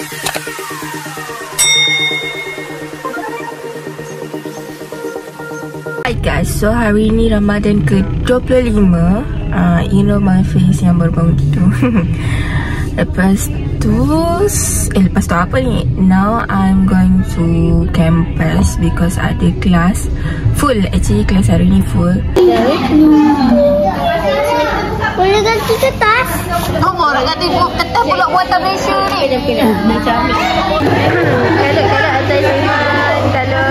Hi guys, so hari ni Ramadan ke-25. You know my face yang baru bangun tidur. Lepas tu apa ni? Now I'm going to campus because ada kelas full. Actually kelas hari ni full. Boleh ganti kertas? Kau boleh ganti kertas pula buatan Malaysia ni. Macam Kalau atas Iman, kalau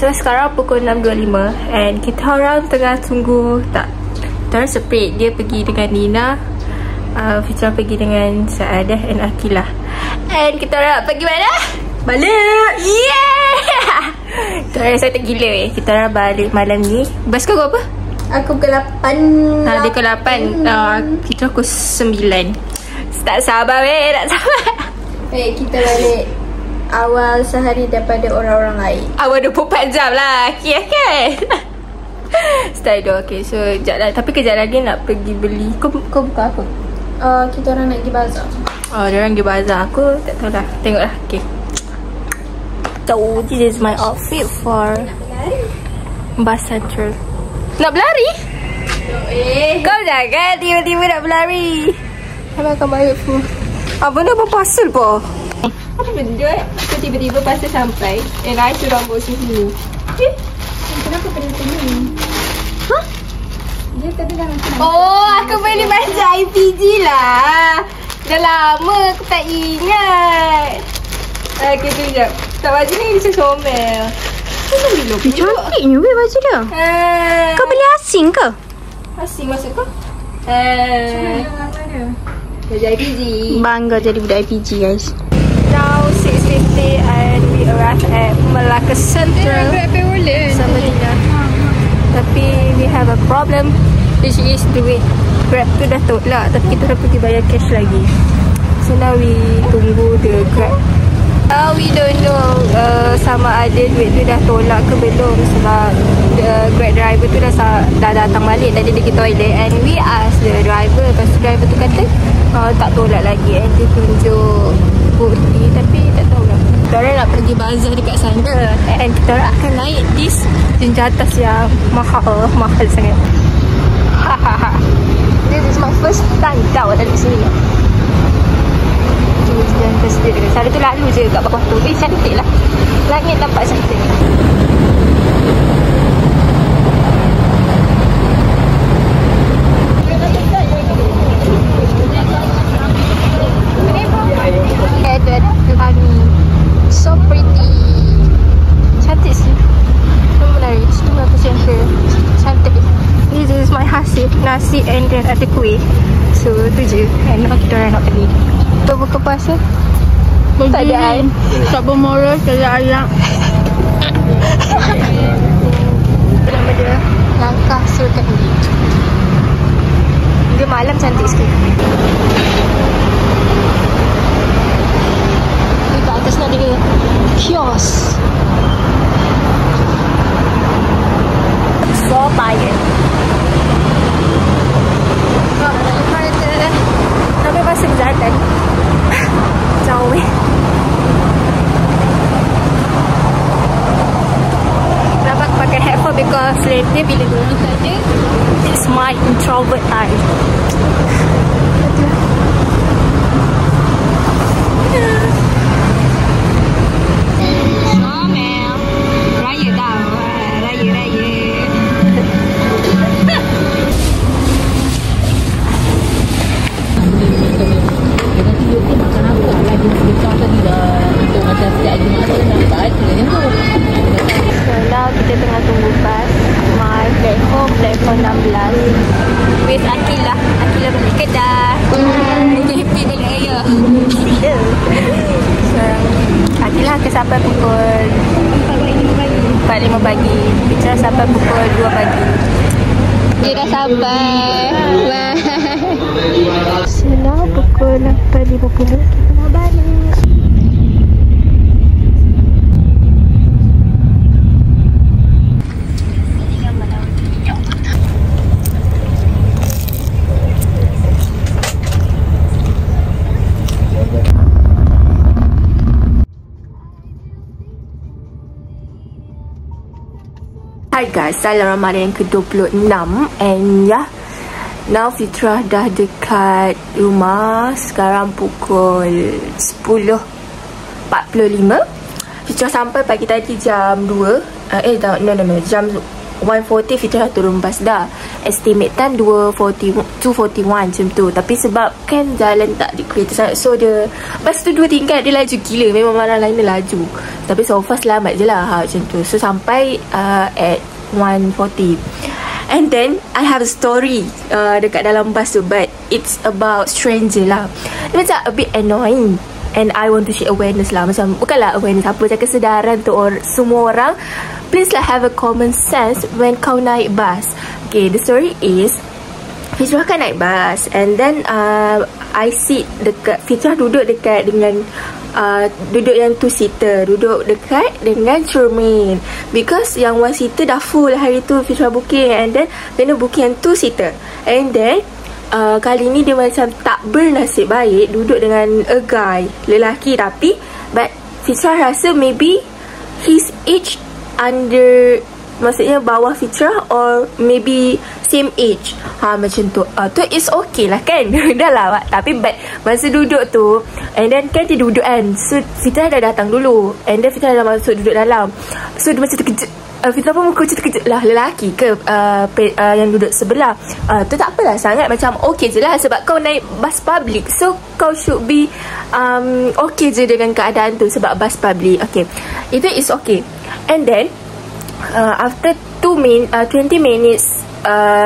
sekarang pukul 6.25 and kita orang tengah tunggu kita orang separate. Dia pergi dengan Nina, Fitra pergi dengan Saadah and Akilah, and kita orang pergi mana? Balik! Yeah! Kita orang excited gila kita orang balik malam ni. Bas kau apa? Aku pukul 8. Dia pukul 8. Kita pukul 9. Tak sabar tak sabar. Kita balik awal sehari daripada orang-orang lain. Awal 24 jam lah. Okay kan? Style tu. Okay, so sekejap lah. Tapi kejap lagi nak pergi beli. Kau buka apa? Kita orang nak pergi bazar. Dia orang pergi bazar. Aku tak tahu lah. Tengok lah. Okay. So this is my outfit for Bus Central. Nak berlari? Kau jangan tiba-tiba nak berlari. Kalau kau balik pun benda apa pasal po? Apa benda aku tiba-tiba pasal sampai and I suruh rambut sini. Kenapa kena sini? Dia tadi dah macam aku beli baju IPG lah. Dah lama aku tak ingat. Okay, sekejap. Tak, baju ni macam comel. cantiknya weh baju dia. Kau beli asing ke? Asing maksud kau? Baju IPG. Bangga jadi budak IPG guys. Now 6:50 and we arrive at Melaka Central. Sama Nina. Tapi we have a problem, which is duit Grab tu dah tolak, tapi kita dah pergi bayar cash lagi. So now we tunggu the Grab. We don't know sama ada duit tu dah tolak ke belum, sebab the Grab driver tu dah datang balik, dah dia pergi toilet, and we ask the driver. Lepas tu driver tu kata tak tolak lagi, and dia tunjuk bukti, tapi tak tahu lah. Kita orang nak pergi bazar dekat sana, and kita orang akan naik this jenjatas yang mahal sangat. This is my first time tau dari sini. Jenjatas dia dekat sana tu, lalu je kat bawah tu. Cantik lah, langit nampak cantik. So pretty. Cantik sih. Menarik. Situ Melaka Central. Cantik. This is my hasil. Nasi and then ada kuih. So tu je. And now kita orang nak beli. Kau buka puasa? Tak ada air. Tak bermoral, tak ada ayam. Nama dia Langkah Sultan Hudi. Dia malam cantik sikit. Atas nak ada kios. So tired. Tapi masih berjalan. Jauh dapat pakai headphone because later bila diorang tak ada, it's my introvert time. Raya dah. Raya. sampai pukul 4.05 pagi. Fitra sampai pukul 2 pagi. Dia dah sampai. Sudah pukul 8.50. Kita nak balik. Hi guys, dalam Ramadan yang ke-26 and now Fitra dah dekat rumah. Sekarang pukul 10.45. Fitra sampai pagi tadi jam 2. Jam 1.40 Fitra turun bas dah. Estimate time 2.41 macam tu. Tapi sebab kan jalan tak di-clear sangat, so dia bas tu 2 tingkat, dia laju gila. Memang mana lain dia laju. Tapi so far selamat je lah macam tu. So sampai at 1.40. And then I have a story dekat dalam bas tu, but it's about stranger lah. Dia macam a bit annoying, and I want to share awareness lah. Macam bukanlah awareness apa, macam kesedaran tu semua orang. Please lah have a common sense when kau naik bas. Okay, the story is Fitra kan naik bas, and then I sit dekat, Fitra duduk dekat dengan duduk yang 2-seater, duduk dekat dengan cermin, because yang 1-seater dah full hari tu Fitra booking, and then kena booking yang 2-seater. And then kali ni dia macam tak bernasib baik duduk dengan a guy, lelaki, tapi but Fitra rasa maybe his age under, maksudnya bawah Fitra, or maybe same age. Macam tu. Tu is okay lah kan. Dah lah. Tapi but masa duduk tu, and then kan dia duduk kan, so Fitra dah datang dulu, and then Fitra dah masuk duduk dalam. So dia macam terkejut. Fitra pun muka macam terkejut lah. Lelaki ke yang duduk sebelah. Tu tak apalah sangat. Macam okay je lah, sebab kau naik bas public, so kau should be okay je dengan keadaan tu, sebab bas public. Okay, itu is okay. And then after 20 minutes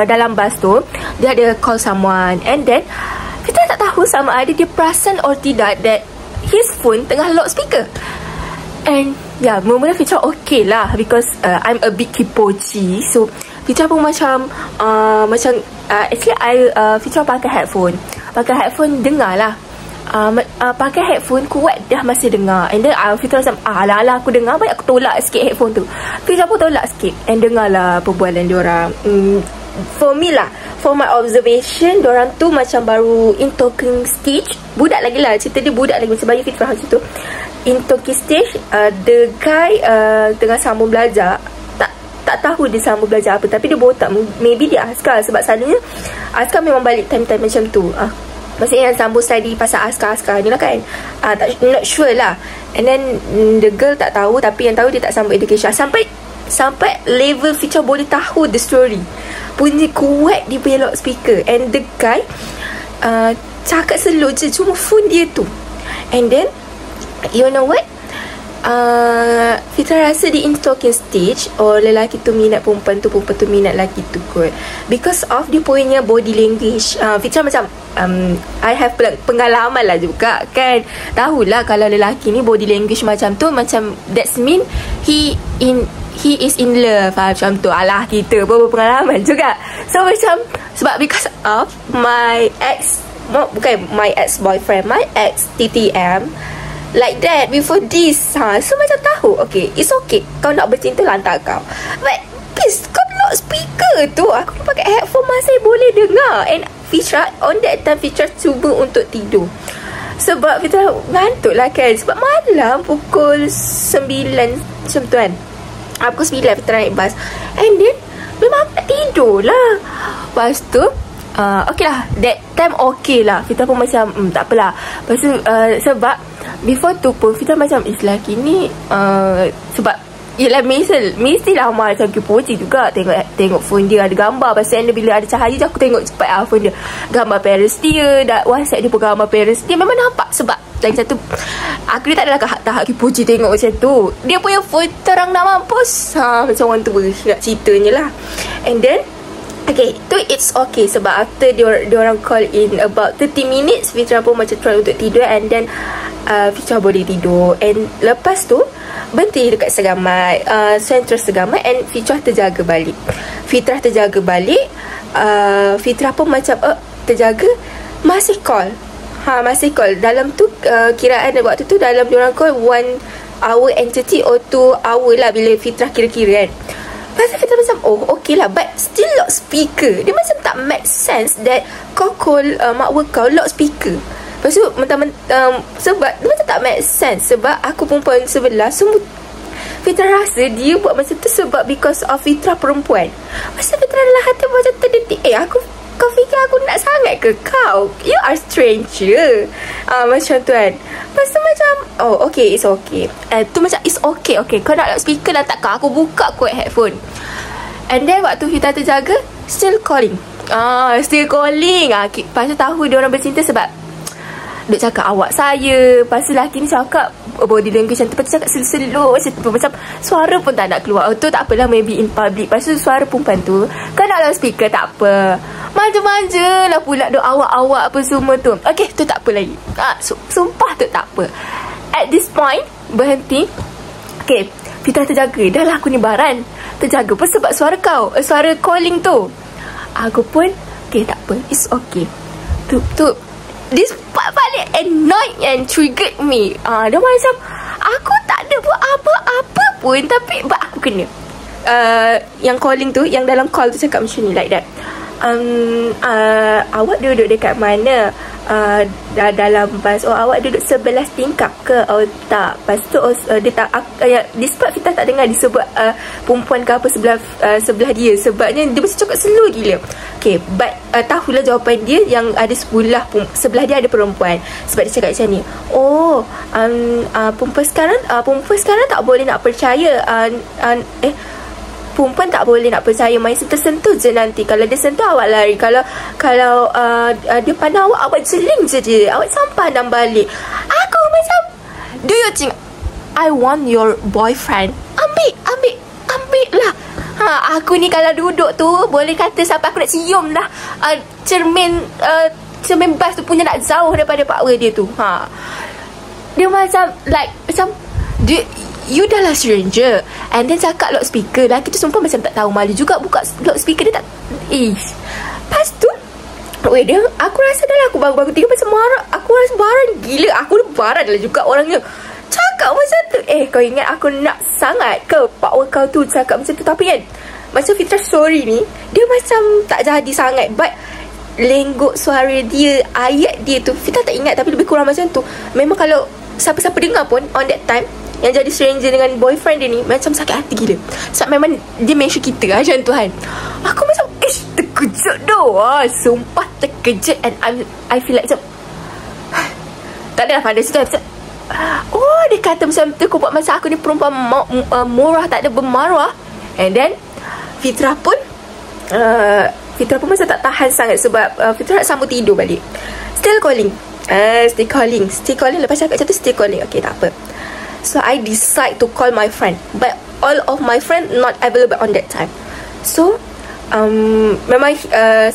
dalam bas tu, dia ada call someone, and then kita tak tahu sama ada dia perasan or tidak that his phone tengah loudspeaker. And mula-mula Fitra okay lah, because I'm a bit kipochi, so Fitra pun macam actually Fitra pakai headphone dengar lah. Pakai headphone kuat dah masih dengar, and then Fitra macam alah aku dengar, baik aku tolak sikit headphone tu. Fitra pun tolak sikit and dengar lah perbualan diorang. For me lah, for my observation, diorang tu macam baru in talking stage. Budak lagi lah, cerita dia budak lagi, macam bagi Fitra macam tu. In talking stage, the guy tengah sambung belajar. Tak tahu dia sambung belajar apa, tapi dia botak, maybe dia askar, sebab selalunya askar memang balik time-time macam tu. Maksudnya yang sambung study pasal askar ni lah kan. Not sure lah. And then the girl tak tahu, tapi yang tahu dia tak sambung education. Sampai level Fitra boleh tahu the story. Bunyi kuat dia punya loudspeaker, and the guy cakap slow je, cuma phone dia tu. And then you know what, Fitra rasa di in talking stage, or lelaki tu minat perempuan tu minat lelaki tu kot, because of dia punya body language. Fitra macam I have pengalaman lah juga kan. Tahulah kalau lelaki ni body language macam tu, macam that's mean he is in love. Macam tu. Alah, kita pun berpengalaman juga. So macam, sebab because of my ex, bukan my ex-boyfriend, my ex-TTM, like that before this. So macam tahu, okay, it's okay, kau nak bercinta lantar kau, but please, kau loudspeaker tu, aku pakai headphone masih boleh dengar. And Fitra, on that time Fitra cuba untuk tidur, sebab Fitra ngantuk lah kan, sebab malam pukul 9 macam tu kan. Pukul 9 Fitra naik bas, and then memang nak tidur lah. Lepas tu okay lah, that time okay lah. Fitra pun macam tak apalah. Lepas tu sebab before tu pun Fitra macam lelaki ni sebab yelah, mestilah macam kipoci juga. Tengok phone dia ada gambar, pasal bila ada cahaya je aku tengok cepat phone dia, gambar parents dia, WhatsApp dia pun gambar parents dia. Memang nampak, sebab lagi satu, aku ni tak adalah tahap kipoci tengok macam tu. Dia punya phone terang nak mampus. Macam orang tua nak ceritanya lah. And then okay, tu it's okay, sebab after diorang call in about 30 minutes, Fitra pun macam try untuk tidur, and then Fitra boleh tidur. And lepas tu berhenti dekat Segamat, Sentral Segamat, and Fitrah terjaga balik. Fitrah pun macam terjaga, masih call. Masih call. Dalam tu kiraan waktu tu dalam diorang call 1 hour and 30 or 2 hour lah bila Fitrah kira-kira kan. Pasal Fitrah macam okay lah, but still loud speaker. Dia macam tak make sense that kau call makwa kau loud speaker. Lepas tu sebab dia macam tak make sense. Sebab aku perempuan sebelah, semua Fitrah rasa dia buat macam tu sebab because of Fitrah perempuan. Masa Fitrah dalam hati macam terdetik, kau fikir aku nak sangat ke kau? You are stranger. Macam tu kan. Lepas tu macam okay, it's okay. Tu macam it's okay. Kau nak speaker lah tak kau? Aku buka kot headphone. And then waktu Fitrah terjaga, still calling. Still calling. Lepas tu tahu dia orang bercinta sebab dia cakap awak saya. Lepas tu lelaki ni cakap body language macam tu. Lepas tu cakap selur-selur macam suara pun tak nak keluar. Tu tak apalah, maybe in public. Lepas tu suara perempuan tu kan dalam speaker tak apa, manja-manja lah pula dia awak-awak apa semua tu. Okay, tu tak apa lagi. Sumpah tu tak apa. At this point berhenti. Okay, Fitrah terjaga. Dah lah aku ni baran. Terjaga pun sebab suara kau, suara calling tu. Aku pun okay, tak apa, it's okay. Tu this part paling annoyed and triggered me. Dia macam aku tak ada buat apa-apa pun, tapi aku kena. Yang calling tu, yang dalam call tu cakap macam ni, like that. Awak duduk dekat mana? Dalam bas. Awak duduk sebelah tingkap ke? Tak. Lepas tu dia tak, despite Fitrah tak dengar disebut perempuan ke apa sebelah dia. Sebabnya dia mesti cakap slow gila. Okay, but tahulah jawapan dia yang ada sebelah dia ada perempuan. Sebab dia cakap macam ni, perempuan sekarang tak boleh nak percaya. Perempuan tak boleh nak percaya, main sentuh-sentuh je nanti. Kalau dia sentuh, awak lari. Kalau dia pandang awak jeling je dia. Awak sampah dan balik. Aku macam, do you think I want your boyfriend? Ambil lah. Aku ni kalau duduk tu, boleh kata sampai aku nak cium dah cermin bas tu punya nak jauh daripada power dia tu. Dia macam you dah lah stranger, and then cakap loudspeaker. Lelaki tu sumpah macam tak tahu malu juga buka loudspeaker. Dia tak lepas tu dia, aku rasa dah lah aku baru-baru tiga macam marah. Aku rasa baran gila. Aku baran lah juga orangnya. Cakap macam tu, kau ingat aku nak sangat ke power kau tu cakap macam tu? Tapi kan macam Fitrah story ni, dia macam tak jadi sangat, but lenggok suara dia, ayat dia tu Fitrah tak ingat, tapi lebih kurang macam tu. Memang kalau siapa-siapa dengar pun on that time, yang jadi stranger dengan boyfriend dia ni, macam sakit hati gila. Sebab memang dia mention kita macam tu kan. Aku macam terkejut doh. Sumpah terkejut. And I feel like macam tak ada pada situ macam, dia kata macam tu. Kau buat masa aku ni perempuan murah, tak ada bermaruah. And then Fitrah pun macam tak tahan sangat. Sebab Fitrah nak sambung tidur balik. Still calling. Lepas cakap macam tu, still calling. Okay, tak apa. So I decide to call my friend, but all of my friend not available on that time. So memang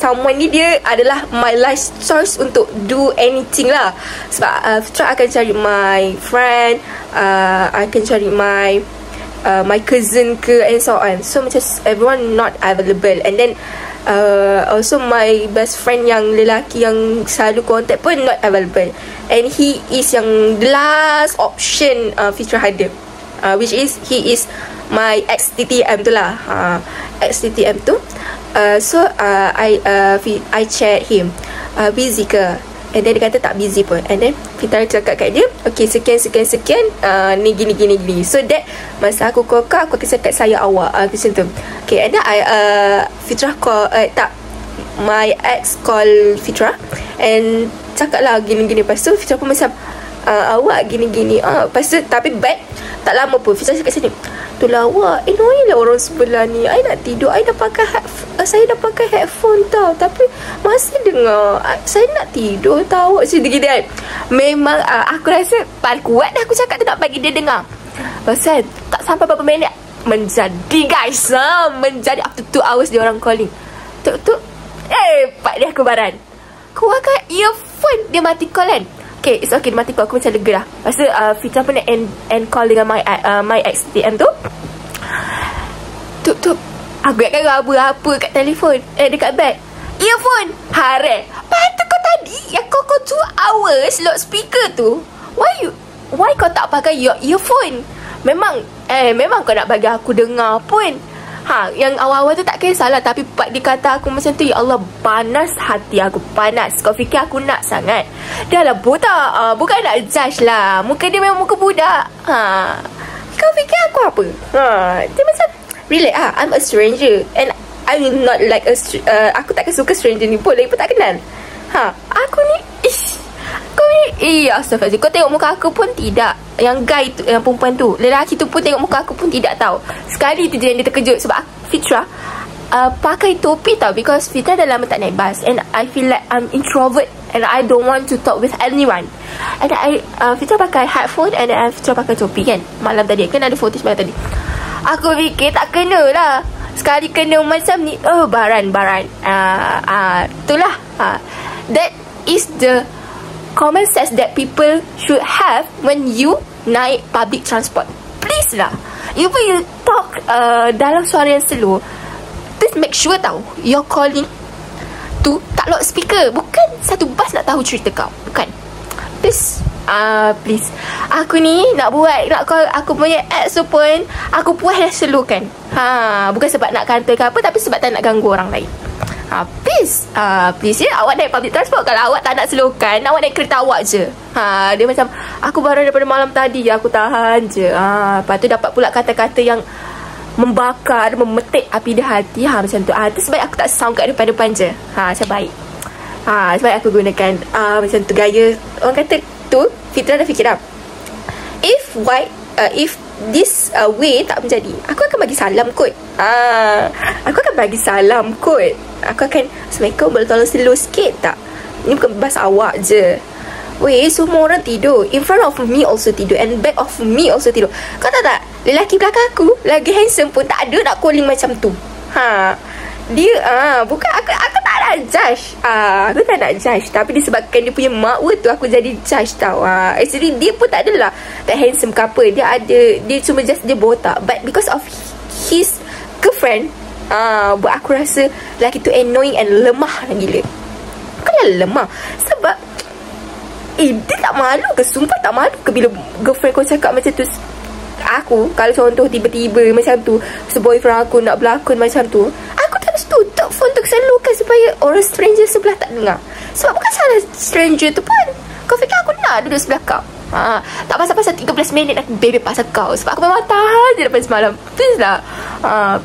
someone ni dia adalah my last choice untuk do anything lah. Sebab Fitrah akan cari my friend, akan cari my cousin ke, and so on. So macam everyone not available. And then also my best friend yang lelaki yang selalu contact pun not available. And he is yang last option Fitrah ada, which is he is my ex-TTM tu lah. Ex-TTM tu. So I chat him, busy ke? And then dia kata tak busy pun. And then Fitrah cakap kat dia, okay, sekian ni gini. So that masa aku call kau, aku akan cakap saya awak macam tu. Okay, and then Fitrah call my ex call Fitrah and cakap lah gini. Lepas tu Fitrah pun macam awak gini. Lepas tu tapi back tak lama pun Fitrah cakap macam ni, itulah awak annoying lah orang sebelah ni. I nak tidur, saya dah pakai headphone tau, tapi masih dengar. Saya nak tidur tau. Macam tu kan. Memang aku rasa paling kuat dah aku cakap tu nak bagi dia dengar. Pasal tak sampai berapa minit menjadi guys, menjadi up to 2 hours dia orang calling. Tuk pak dia kebaran. Keluarkan earphone, dia mati call kan. Okay, okay mati aku macam lega lah. Lepas tu Fitra pun nak end call dengan my ex DM tu. Tup aku ingatkan apa kat telefon, dekat beg earphone. Hare patut kau tadi yang kau 2 hours load speaker tu, why kau tak pakai your earphone? Memang kau nak bagi aku dengar pun. Yang awal-awal tu tak kisahlah, tapi part dia kata aku macam tu, ya Allah, panas hati aku, panas. Kau fikir aku nak sangat? Dah lah budak, bukan nak judge lah. Muka dia memang muka budak. Kau fikir aku apa? Dia macam relax I'm a stranger and I'm not like aku takkan suka stranger ni pun, lagi pun tak kenal. Aku ni kau ni astagfirullah, kau tengok muka aku pun tidak. Yang guy tu, yang perempuan tu, lelaki tu pun tengok muka aku pun tidak tahu. Sekali tu je yang dia terkejut sebab Fitra pakai topi tau, because Fitra dah lama tak naik bus and I feel like I'm introvert and I don't want to talk with anyone. And Fitra pakai headphone and Fitra pakai topi kan malam tadi, kan ada footage malam tadi. Aku fikir tak kena lah, sekali kena macam ni, baran. Itulah that is the common sense that people should have when you naik public transport. Please lah, even you talk dalam suara yang slow, please make sure tau you're calling tu tak loud speaker. Bukan satu bus nak tahu cerita kau, bukan. Please please, aku ni nak call aku punya ex tu pun aku puas dah slow kan. Bukan sebab nak kanta ke apa, tapi sebab tak nak ganggu orang lain. Please ya, awak naik public transport. Kalau awak tak nak slowkan, awak naik kereta awak je. Dia macam, aku baru daripada malam tadi, aku tahan je. Lepas tu dapat pula kata-kata yang membakar, memetik api di hati. Macam tu. Tu sebab aku tak sound kat depan-depan je. Macam baik. Sebab aku gunakan macam tu gaya. Orang kata tu, Fitra dah fikir dah, if this way tak menjadi, aku akan bagi salam kot. Aku akan, Assalamualaikum, boleh tolong slow sikit tak? Ni bukan bas awak je. Weh, semua orang tidur. In front of me also tidur, and back of me also tidur. Kau tahu tak, lelaki belakang aku lagi handsome pun tak ada nak calling macam tu. Dia bukan, aku tak nak judge. Aku tak nak judge, tapi disebabkan dia punya makwa tu, aku jadi judge tau. Actually dia pun tak adalah tak handsome ke apa. Dia cuma just dia botak. But because of his girlfriend, buat aku rasa lelaki tu annoying and lemah gila. Bukanlah lemah, sebab dia tak malu ke? Sumpah tak malu ke bila girlfriend kau cakap macam tu? Aku, kalau contoh tiba-tiba macam tu, boyfriend aku nak berlakon macam tu, aku terus tutup phone tu, selalukan supaya orang stranger sebelah tak dengar. Sebab bukan salah stranger tu pun. Kau fikir aku nak duduk sebelah kau? Tak pasal-pasal 13 minit nak bebek pasal kau, sebab aku memang tahan je daripada semalam. Please lah,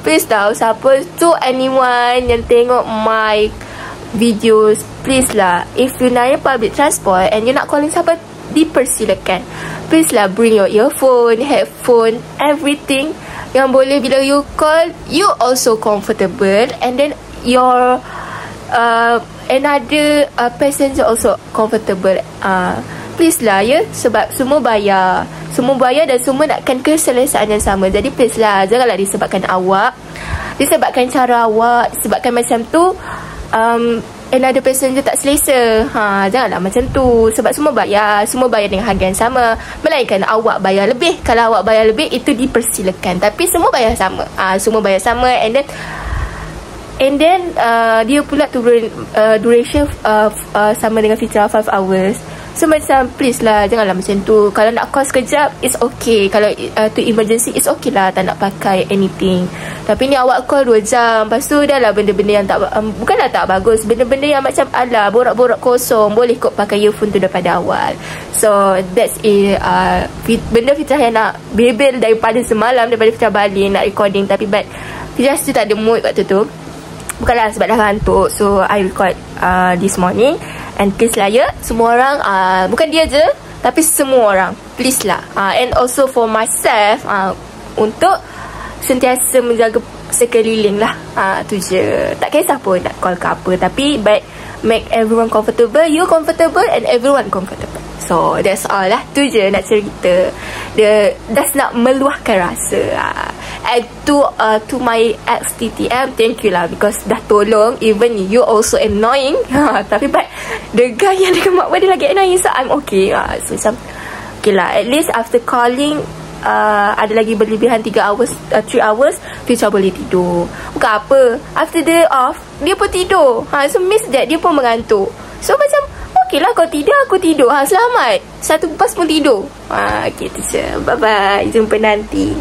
please tau, siapa tu, anyone yang tengok my videos, please lah, if you naik public transport and you nak calling siapa, dipersilakan. Please lah, bring your earphone, headphone, everything yang boleh bila you call, you also comfortable, and then your another passenger also comfortable. Please lah ya, sebab semua bayar dan semua nakkan keselesaan yang sama. Jadi please lah, janganlah disebabkan awak, disebabkan cara awak, disebabkan macam tu another passenger tak selesa. Janganlah macam tu, sebab semua bayar dengan harga yang sama, melainkan awak bayar lebih. Kalau awak bayar lebih, itu dipersilakan, tapi semua bayar sama. Semua bayar sama, and then dia pula turun duration sama dengan Fitra 5 hours. So macam please lah, janganlah macam tu. Kalau nak call sekejap, it's okay. Kalau tu emergency, it's okay lah, tak nak pakai anything. Tapi ni awak call 2 jam, lepas tu dah lah benda-benda yang tak bukanlah tak bagus, benda-benda yang macam alah, borak-borak kosong. Boleh kot pakai earphone tu daripada awal. So that's it. Benda Fitra yang nak bebel daripada semalam, daripada Fitra balik nak recording, tapi but Fitra tu tak ada mood waktu tu. Bukanlah sebab dah ngantuk, so I record this morning. And please lah ya, semua orang, bukan dia je, tapi semua orang, please lah. And also for myself, untuk sentiasa menjaga sekeliling lah. Tu je. Tak kisah pun nak call ke apa, tapi but make everyone comfortable, you comfortable, and everyone comfortable. So that's all lah. Tu je nak cerita. Dia just nak meluahkan rasa. And to my ex TTM, thank you lah, because dah tolong. Even you also annoying. Tapi but the guy yang dekat mak dia lagi annoying, so I'm okay. So macam okay lah. At least after calling, ada lagi berlebihan 3 hours, 3 hours, Ficha boleh tidur. Bukan apa, after day off dia pun tidur. So miss that, dia pun mengantuk. So macam okay lah, kau tidur, aku tidur. Selamat, satu bas pun tidur. Okay teacher, bye bye, jumpa nanti.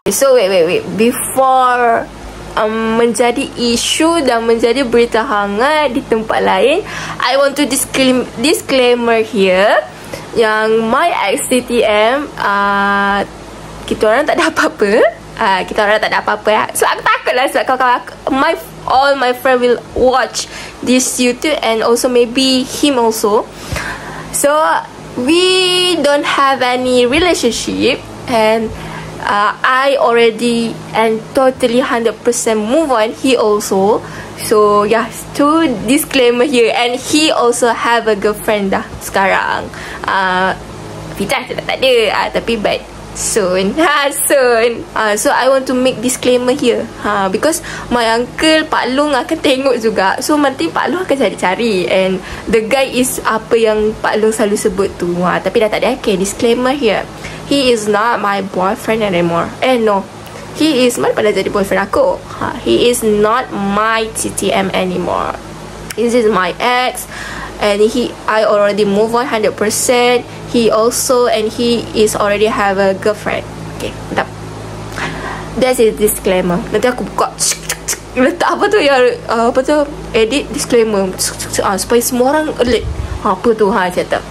So wait, before menjadi isu dan menjadi berita hangat di tempat lain, I want to disclaimer here yang my ex TTM, kita orang tak ada apa-apa. Kita orang tak ada apa-apa. So aku takut lah sebab kawan-kawan all my friend will watch this YouTube, and also maybe him also. So we don't have any relationship, and I already and totally 100% move on. He also. So yes, to disclaimer here. And he also have a girlfriend dah sekarang. Fitah tak ada, tapi but soon. Soon. So I want to make disclaimer here. Because my uncle Pak Long akan tengok juga. So nanti Pak Long akan cari-cari, and the guy is apa yang Pak Long selalu sebut tu. Tapi dah tak ada. Okay, disclaimer here. He is not my boyfriend anymore. No, he is, mana pada jadi boyfriend aku. He is not my TTM anymore. This is my ex, and I already move on 100%. He also, and he is already have a girlfriend. Okay, mantap. That's a disclaimer. Nanti aku buka letak apa tu yang apa tu, edit disclaimer supaya semua orang alert. Apa tu cakap.